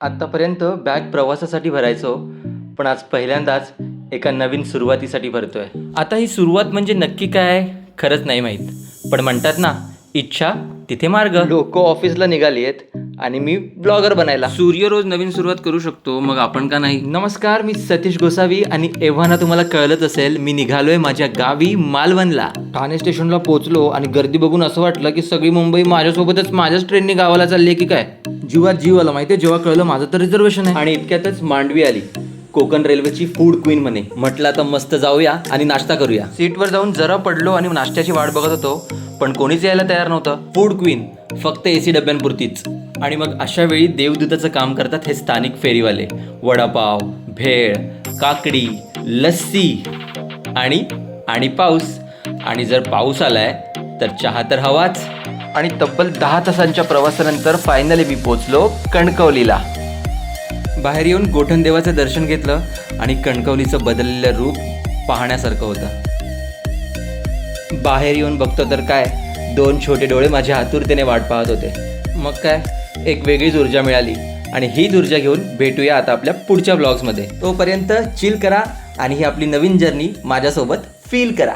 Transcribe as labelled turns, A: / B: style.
A: आत्तापर्यंत बॅग प्रवासासाठी भरायचो, पण आज पहिल्यांदाच एका नवीन सुरुवातीसाठी भरतोय. आता ही सुरुवात म्हणजे नक्की काय खरंच नाही माहीत, पण म्हणतात ना, इच्छा तिथे मार्ग. लोक ऑफिसला निघाली आहेत आणि मी ब्लॉगर बनायला.
B: सूर्य रोज नवीन सुरुवात करू शकतो, मग आपण का नाही?
A: नमस्कार, मी सतीश गोसावी आणि एव्हाना तुम्हाला कळलंच असेल, मी निघालोय माझ्या गावी मालवणला. ठाणे स्टेशनला पोहोचलो आणि गर्दी बघून असं वाटलं की सगळी मुंबई माझ्यासोबतच माझ्याच ट्रेनने गावाला चालली की काय. जीवात जीव आला माहितीये जेव्हा कळलं माझं तर रिझर्वेशन आहे. आणि इतक्यातच मांडवी आली, कोकण रेल्वेची फूड क्वीन म्हणे. म्हटलं आता मस्त जाऊया आणि नाश्ता करूया. सीटवर जाऊन जरा पडलो आणि नाश्त्याची वाट बघत होतो, पण कोणीच यायला तयार नव्हतं. फूड क्वीन फक्त एसी डब्यांपुरतीच. आणि मग अशा वेळी देवदूताचं काम करतात हे स्थानिक फेरीवाले. वडापाव, भेळ, काकडी, लस्सी आणि पाऊस. आणि जर पाऊस आलाय तर चहा तर हवाच. आणि तब्बल 10 तासांच्या प्रवासानंतर फायनली मी पोचलो कणकवलीला. बाहेर येऊन गोठणदेवाचं दर्शन घेतलं आणि कणकवलीचं बदललेलं रूप पाहण्यासारखं होतं. बाहेर येऊन बघतो तर काय, 2 छोटे डोळे माझ्या आतुरतेने वाट पाहत होते. मग काय, एक वेगळीच ऊर्जा मिळाली. आणि हीच ऊर्जा घेऊन भेटूया आता आपल्या पुढच्या ब्लॉग्समध्ये. तोपर्यंत चिल करा आणि ही आपली नवीन जर्नी माझ्यासोबत फील करा.